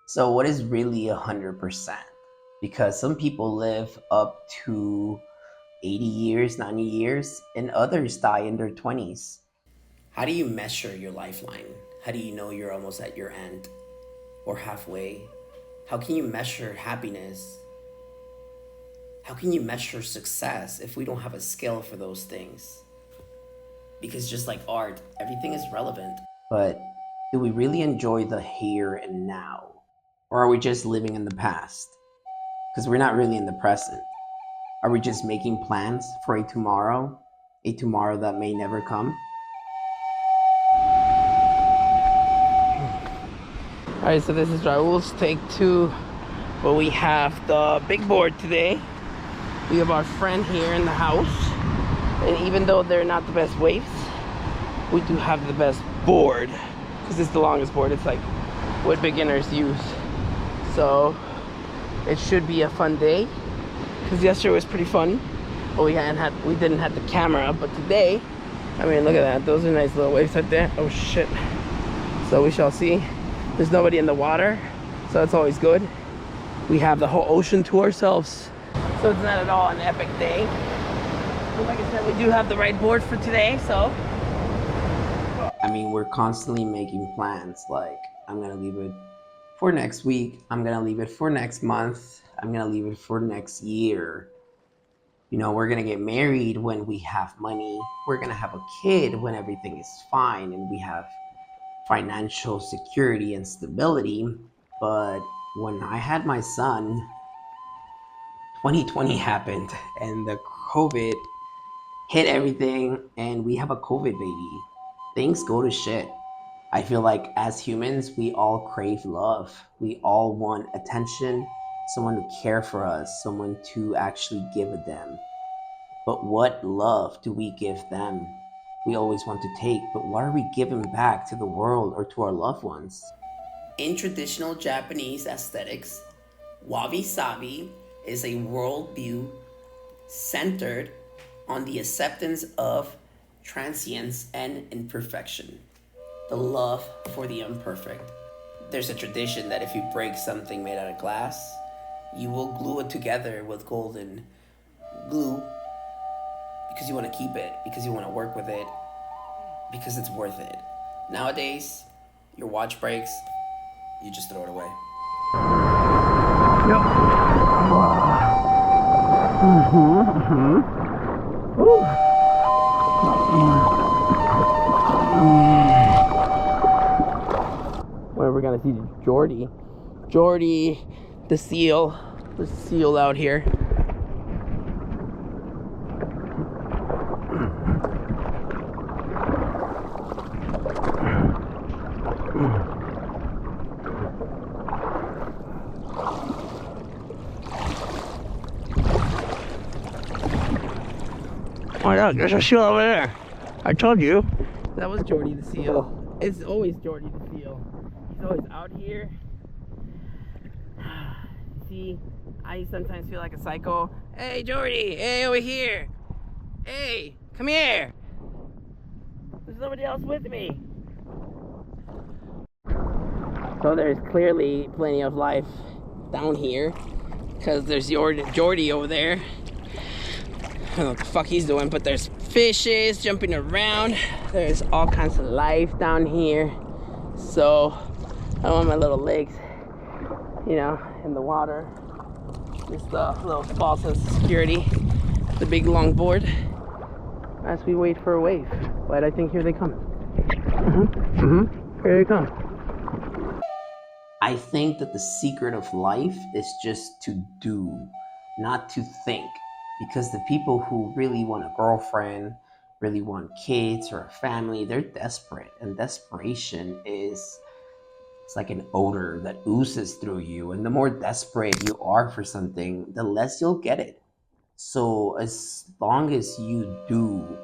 So, what is really 100%? Because some people live up to 80 years, 90 years, and others die in their 20s. How do you measure your lifeline? How do you know you're almost at your end or halfway? How can you measure happiness? How can you measure success if we don't have a scale for those things? Because just like art, everything is relevant. But do we really enjoy the here and now? Or are we just living in the past? Because we're not really in the present. Are we just making plans for a tomorrow that may never come? All right, so this is Raul's take two, but we have the big board today. We have our friend here in the house, and even though they're not the best waves, we do have the best board because it's the longest board. It's like what beginners use, so it should be a fun day. Because yesterday was pretty fun, but we didn't have the camera. But today, I mean, look at that. Those are nice little waves right there. Oh shit! So we shall see. There's nobody in the water, so it's always good. We have the whole ocean to ourselves, so it's not at all an epic day. But like I said, we do have the right board for today, so. I mean, we're constantly making plans like, I'm going to leave it for next week, I'm going to leave it for next month, I'm going to leave it for next year. You know, we're going to get married when we have money, we're going to have a kid when everything is fine and we have financial security and stability. But when I had my son, 2020 happened and the COVID hit everything, and we have a COVID baby. Things go to shit. I feel like as humans, we all crave love. We all want attention, someone to care for us, someone to actually give a damn. But what love do we give them? We always want to take, but what are we giving back to the world or to our loved ones? In traditional Japanese aesthetics, wabi sabi is a worldview centered on the acceptance of transience and imperfection, the love for the imperfect. There's a tradition that if you break something made out of glass, you will glue it together with golden glue because you want to keep it, because you want to work with it, because it's worth it. Nowadays, your watch breaks, you just throw it away. Where we're gonna see Jordy. Jordy, the seal out here. Oh look, there's a seal over there. I told you. That was Jordy the seal. It's always Jordy the seal. He's always out here. See, I sometimes feel like a psycho. Hey Jordy, hey over here. Hey, come here. There's nobody else with me. So there's clearly plenty of life down here because there's Jordy over there. I don't know what the fuck he's doing, but there's fishes jumping around. There's all kinds of life down here. So I don't want my little legs, you know, in the water. Just a little false sense of security. The big long board as we wait for a wave. But I think here they come. Here they come. I think that the secret of life is just to do, not to think. Because the people who really want a girlfriend, really want kids or a family, they're desperate. And desperation is it's like an odor that oozes through you. And the more desperate you are for something, the less you'll get it. So as long as you do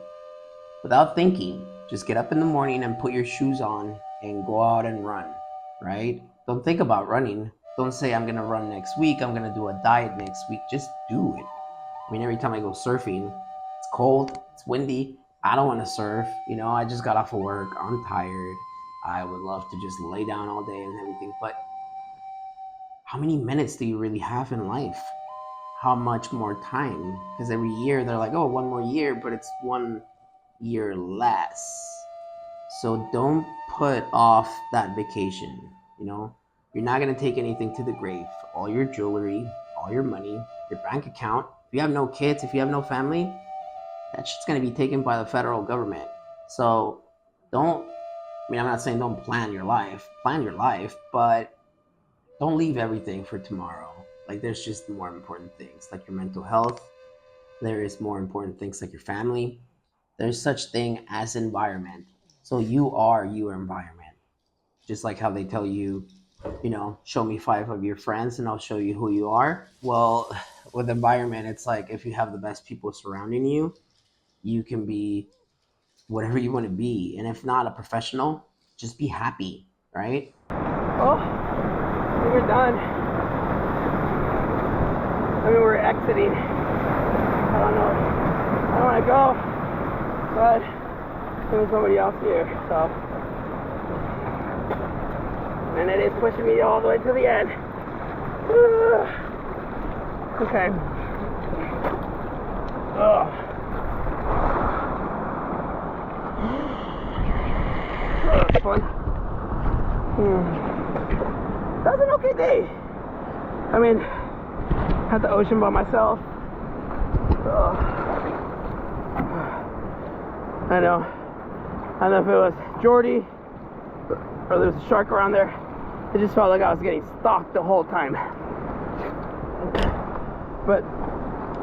without thinking, just get up in the morning and put your shoes on and go out and run, right? Don't think about running. Don't say, I'm going to run next week. I'm going to do a diet next week. Just do it. I mean, every time I go surfing, it's cold, it's windy. I don't want to surf. You know, I just got off of work. I'm tired. I would love to just lay down all day and everything. But how many minutes do you really have in life? How much more time? Because every year they're like, oh, one more year, but it's 1 year less. So don't put off that vacation. You know, you're not gonna take anything to the grave. All your jewelry, all your money, your bank account. If you have no kids, if you have no family, that shit's gonna be taken by the federal government. So don't. I mean, I'm not saying don't plan your life. Plan your life, but don't leave everything for tomorrow. Like there's just more important things, like your mental health. There is more important things like your family. There's such thing as environment. So you are your environment. Just like how they tell you, you know, show me 5 of your friends and I'll show you who you are. Well, with environment, it's like if you have the best people surrounding you, you can be whatever you want to be. And if not a professional, just be happy, right? Oh, we're done. I mean, we're exiting. I don't know. I don't want to go, but there's nobody else here, so. And it is pushing me all the way to the end. Okay. That's fun. That was an okay day. I mean, had the ocean by myself. I know. I don't know if it was Jordy or there was a shark around there. It just felt like I was getting stalked the whole time. But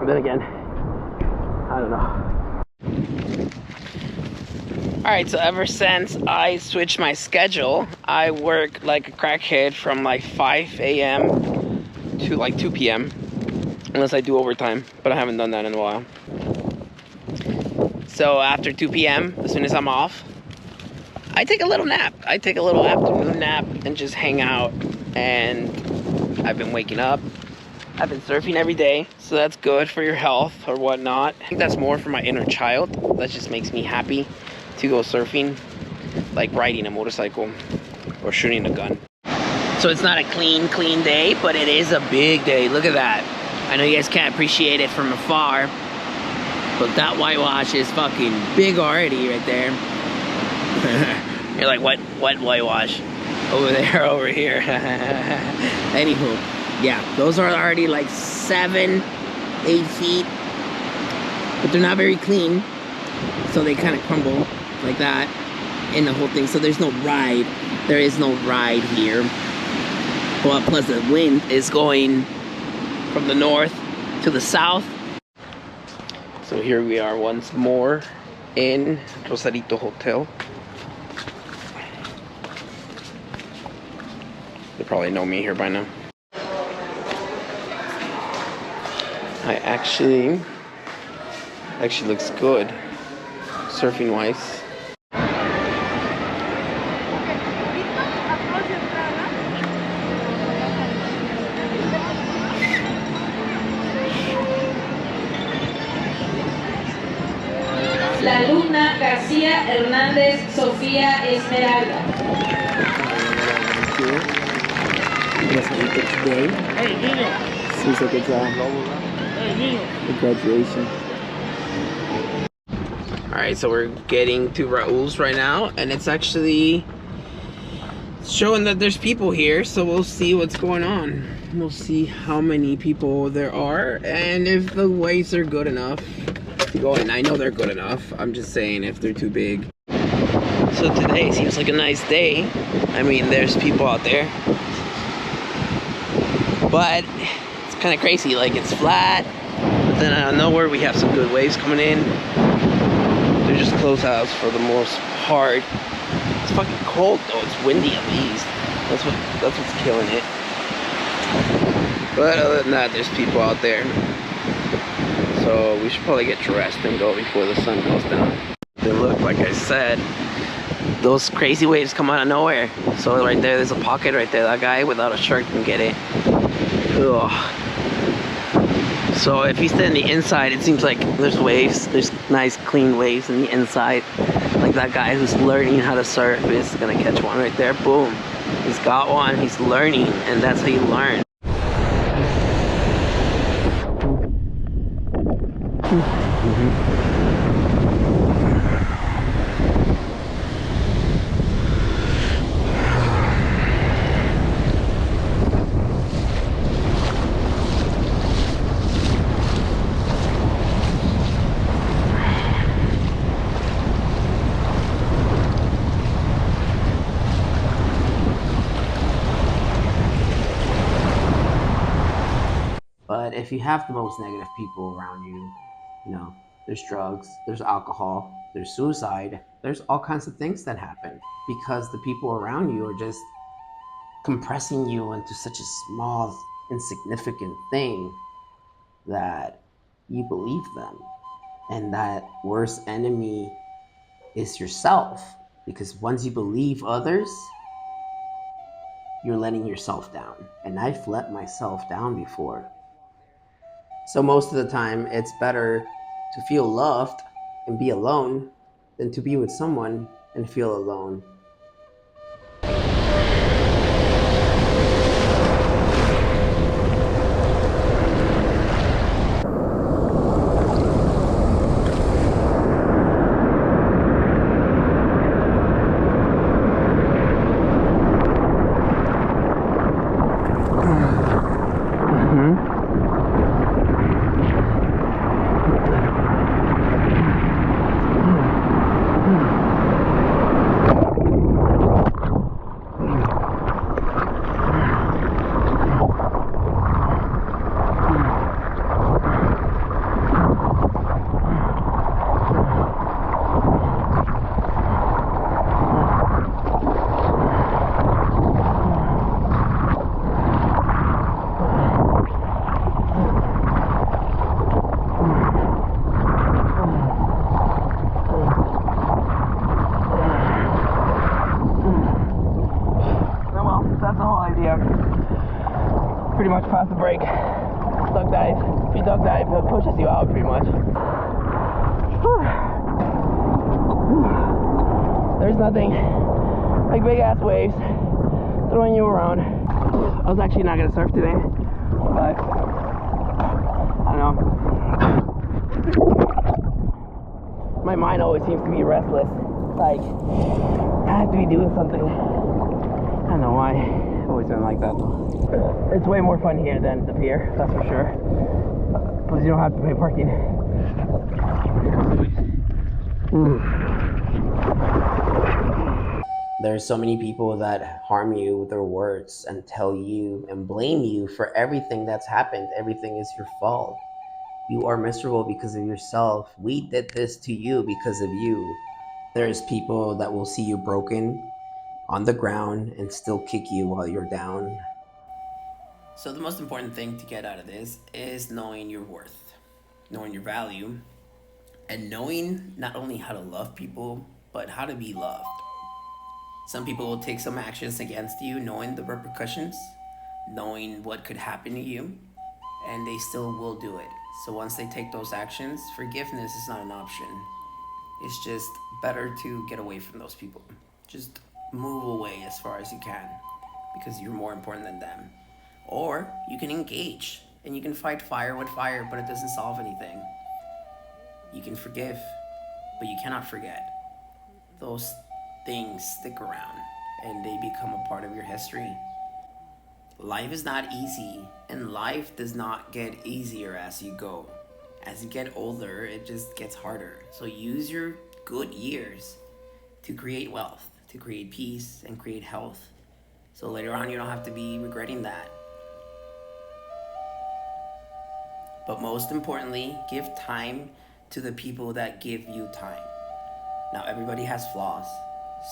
then again, I don't know. Alright, so ever since I switched my schedule, I work like a crackhead from like 5 a.m. to like 2 p.m. Unless I do overtime, but I haven't done that in a while. So after 2 p.m., as soon as I'm off, I take a little nap. I take a little afternoon nap and just hang out. And I've been waking up. I've been surfing every day, so that's good for your health or whatnot. I think that's more for my inner child. That just makes me happy to go surfing, like riding a motorcycle or shooting a gun. So it's not a clean day, but it is a big day. Look at that. I know you guys can't appreciate it from afar, but that whitewash is fucking big already right there. You're like, what whitewash? Over there, over here. Anywho, yeah, those are already like 7, 8 feet, but they're not very clean, so they kind of crumble like that in the whole thing. So there's no ride. There is no ride here. Well, plus the wind is going from the north to the south. So here we are once more in Rosarito Hotel. They probably know me here by now. Actually looks good, surfing wise. La Luna García Hernández Sofía Esmeralda. Today seems like it's a graduation. Alright, so we're getting to Raul's right now, and it's actually showing that there's people here, so we'll see what's going on. We'll see how many people there are, and if the waves are good enough to go in. I know they're good enough, I'm just saying if they're too big. So today seems like a nice day. I mean, there's people out there, but it's kind of crazy. Like, it's flat, but then out of nowhere we have some good waves coming in. They're just closed house for the most part. It's fucking cold though. It's windy at least. That's what's killing it. But other than that, there's people out there. So we should probably get dressed and go before the sun goes down. They look, like I said, those crazy waves come out of nowhere. So right there, there's a pocket right there. That guy without a shirt can get it. Ugh. So if you stay on the inside, it seems like there's waves. There's nice clean waves on the inside. Like that guy who's learning how to surf is gonna catch one right there. Boom. He's got one. He's learning, and that's how you learn. But if you have the most negative people around you, you know, there's drugs, there's alcohol, there's suicide, there's all kinds of things that happen because the people around you are just compressing you into such a small, insignificant thing that you believe them. And that worst enemy is yourself. Because once you believe others, you're letting yourself down. And I've let myself down before. So most of the time, it's better to feel loved and be alone than to be with someone and feel alone. Pretty much past the break. Duck dive. If you duck dive, it pushes you out pretty much. There's nothing like big ass waves throwing you around. I was actually not gonna surf today, but I don't know. My mind always seems to be restless. Like I have to be doing something. I don't know why. I've always been like that though. It's way more fun here than the pier, that's for sure. Because you don't have to pay parking. There's so many people that harm you with their words and tell you and blame you for everything that's happened. Everything is your fault. You are miserable because of yourself. We did this to you because of you. There's people that will see you broken on the ground and still kick you while you're down. So the most important thing to get out of this is knowing your worth, knowing your value, and knowing not only how to love people, but how to be loved. Some people will take some actions against you, knowing the repercussions, knowing what could happen to you, and they still will do it. So once they take those actions, forgiveness is not an option. It's just better to get away from those people. Just move away as far as you can, because you're more important than them. Or you can engage and you can fight fire with fire, but it doesn't solve anything. You can forgive, but you cannot forget. Those things stick around and they become a part of your history. Life is not easy, and life does not get easier as you go. As you get older, it just gets harder. So use your good years to create wealth, to create peace, and create health. So later on, you don't have to be regretting that. But most importantly, give time to the people that give you time. Now, everybody has flaws,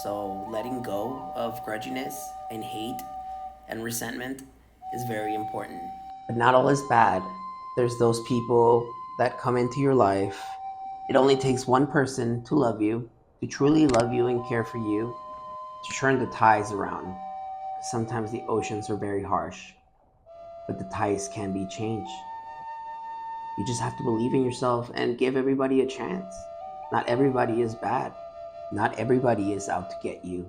so letting go of grudginess and hate and resentment is very important. But not all is bad. There's those people that come into your life. It only takes one person to love you, to truly love you and care for you, to turn the tides around. Sometimes the oceans are very harsh, but the tides can be changed. You just have to believe in yourself and give everybody a chance. Not everybody is bad. Not everybody is out to get you.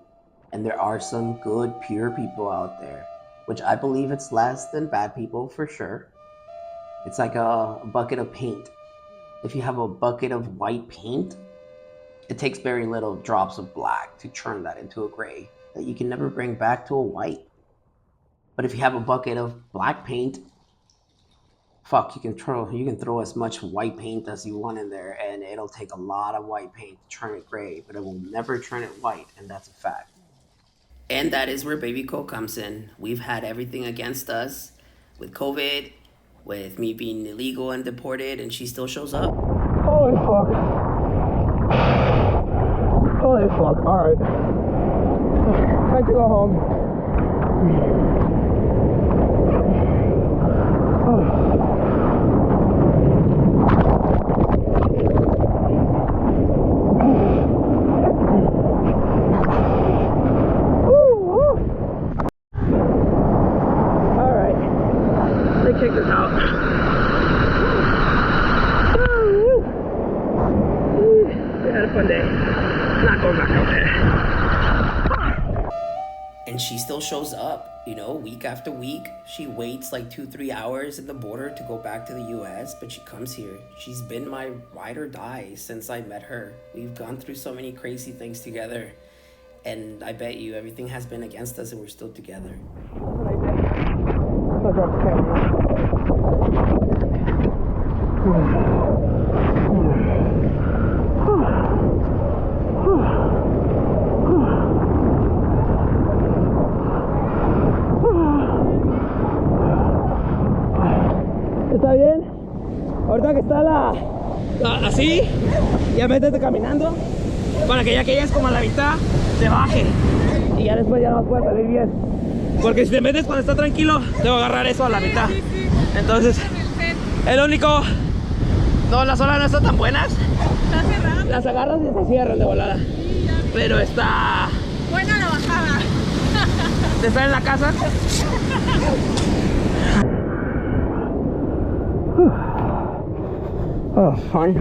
And there are some good, pure people out there, which I believe it's less than bad people for sure. It's like a bucket of paint. If you have a bucket of white paint, it takes very little drops of black to turn that into a gray that you can never bring back to a white. But if you have a bucket of black paint, you can throw as much white paint as you want in there, and it'll take a lot of white paint to turn it gray, but it will never turn it white, and that's a fact. And that is where Baby Co comes in. We've had everything against us with COVID, with me being illegal and deported, and she still shows up. Holy fuck. Holy fuck. Alright. Time to go home. Alright. They kicked us out. We had a fun day. Not going back out there. And she still shows up, you know, week after week. She waits like 2-3 hours at the border to go back to the US, but she comes here. She's been my ride or die since I met her. We've gone through so many crazy things together, and I bet you everything has been against us and we're still together. I'll drop the camera. ¿Está bien? Ahorita que está así, ya métete caminando para que ya que llegues como a la mitad, te baje y ya después ya no puedes salir bien. Porque si te metes cuando está tranquilo, te va a agarrar eso a la mitad. Entonces, el único... No, las olas no están tan buenas. Está cerrado. Las agarras y se cierran de volada. Sí, ya. Pero está... Buena la bajada. ¿De estar en la casa? Oh, fun.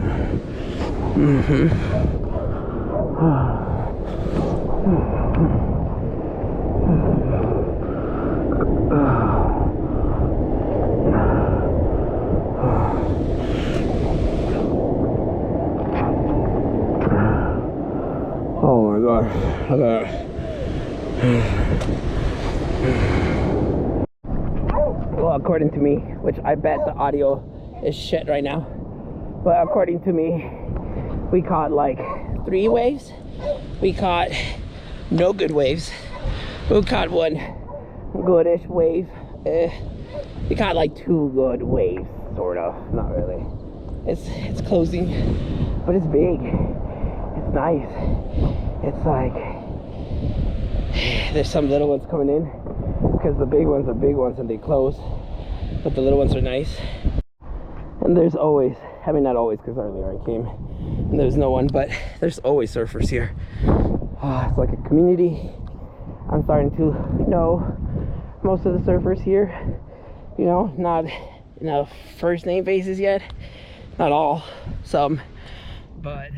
Oh my god, look at that. Well, according to me, which I bet the audio is shit right now, but according to me, we caught like 3 waves. We caught no good waves. We caught one goodish wave. We caught like 2 good waves, sort of. Not really. It's closing, but it's big. It's nice. It's like there's some little ones coming in because the big ones are big ones and they close, but the little ones are nice. And there's always, I mean not always because earlier I came and there's no one, but there's always surfers here. It's like a community. I'm starting to know most of the surfers here, you know, not first name basis yet, not all, some, but